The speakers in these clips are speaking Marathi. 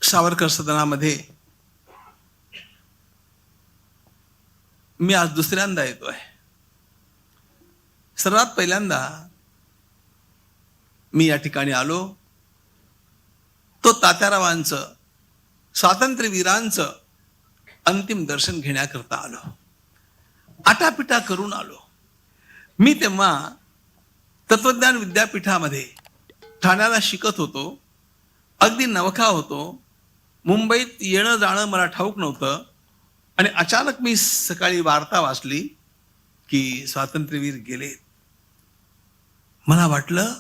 सावरकर सदनामध्ये मी आज दुसऱ्यांदा येतोय. सर्वात पहिल्यांदा मी या ठिकाणी आलो तो तात्यारावांचं, स्वातंत्र्यवीरांचं अंतिम दर्शन घेण्याकरता आलो. आटापिटा करून आलो. मी तेव्हा तत्वज्ञान विद्यापीठामध्ये ठाण्याला शिकत होतो. अगदी नवखा होतो. मुंबईत येणं जाणं मला ठाऊक नव्हतं. आणि अचानक मी सकाळी वार्ता वाचली की स्वातंत्र्यवीर गेले. मला वाटलं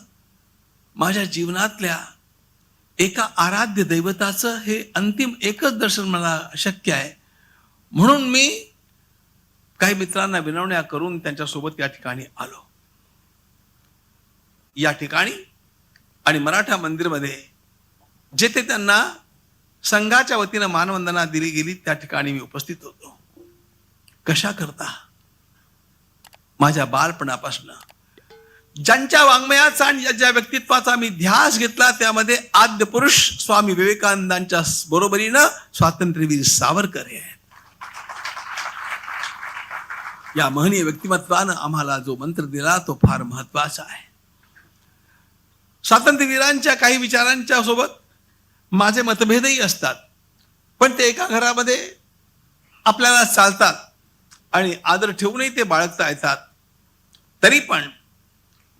माझ्या जीवनातल्या एका आराध्य दैवताचं हे अंतिम एकच दर्शन मला शक्य आहे. म्हणून मी काही मित्रांना विनवण्या करून त्यांच्यासोबत या ठिकाणी आलो. या ठिकाणी आणि मराठा मंदिरमध्ये जेथे त्यांना संघाच्या वतीनं मानवंदना दिली गेली त्या ठिकाणी मी उपस्थित होतो. कशा करता? माझ्या बालपणापासून ज्यांच्या वाङ्मयाचा आणि ज्या व्यक्तित्वाचा मी ध्यास घेतला त्यामध्ये आद्य पुरुष स्वामी विवेकानंदांच्या बरोबरीनं स्वातंत्र्यवीर सावरकर हे आहेत. या महनीय व्यक्तिमत्वानं आम्हाला जो मंत्र दिला तो फार महत्वाचा आहे. स्वातंत्र्यवीरांच्या काही विचारांच्या सोबत माझे मतभेदही असतात, पण ते एका घरामध्ये आपल्याला चालतात आणि आदर ठेवूनही ते बाळगता येतात. तरी पण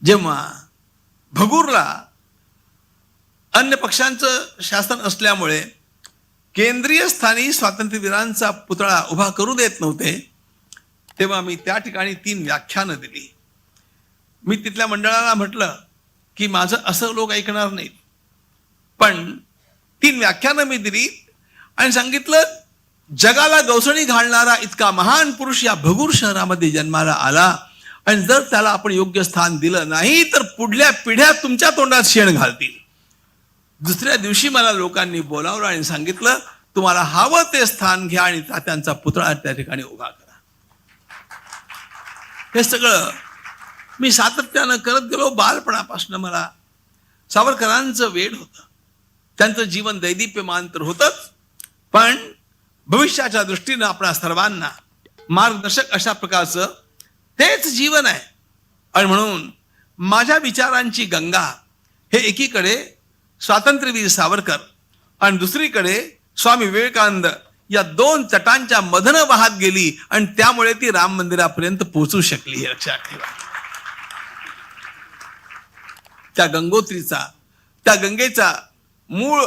जेव्हा भगूरला अन्य पक्षांचं शासन असल्यामुळे केंद्रीय स्थानी स्वातंत्र्यवीरांचा पुतळा उभा करू देत नव्हते, तेव्हा मी त्या ठिकाणी 3 व्याख्यानं दिली. मी तिथल्या मंडळाला म्हटलं की माझं असं लोक ऐकणार नाहीत, पण 3 व्याख्यानं मी दिली आणि सांगितलं जगाला गवसणी घालणारा इतका महान पुरुष या भगूर शहरामध्ये जन्माला आला आणि जर त्याला आपण योग्य स्थान दिलं नाही तर पुढल्या पिढ्या तुमच्या तोंडात शेण घालतील. दुसऱ्या दिवशी मला लोकांनी बोलावलं आणि सांगितलं तुम्हाला हवं ते स्थान घ्या आणि तात्यांचा पुतळा त्या ठिकाणी उभा करा. हे सगळं मी सातत्यानं करत गेलो. बालपणापासून मला सावरकरांचं वेड होतं. त्यांचं जीवन दैदिप्यमान तर होतंच, पण भविष्याच्या दृष्टीनं आपल्या सर्वांना मार्गदर्शक अशा प्रकारचं तेच जीवन आहे. आणि म्हणून माझ्या विचारांची गंगा हे एकीकडे स्वातंत्र्यवीर सावरकर आणि दुसरीकडे स्वामी विवेकानंद या 2 तटांच्या मधनं वाहत गेली आणि त्यामुळे ती राम मंदिरापर्यंत पोहोचू शकली. हे लक्षात ठेवा. त्या गंगोत्रीचा, त्या गंगेचा मूळ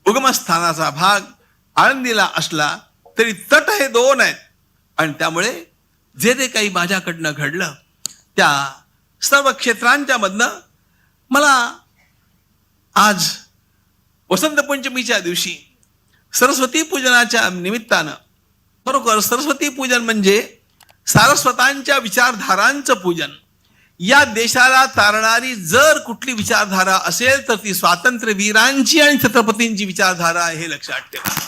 उगमस्थानाचा भाग आळंदीला असला तरी तट हे 2 आहेत. आणि त्यामुळे जे काही माझ्याकडनं घडलं त्या सर्व क्षेत्रांच्या मधनं मला आज वसंत पंचमीच्या दिवशी सरस्वती पूजनाच्या निमित्तानं, बरोबर सरस्वती पूजन म्हणजे सारस्वतांच्या विचारधारांचं पूजन. या देशाला तारणारी जर कुठली विचारधारा असेल तर ती स्वातंत्र्यवीरांची आणि छत्रपतींची विचारधारा आहे. हे लक्षात ठेवा.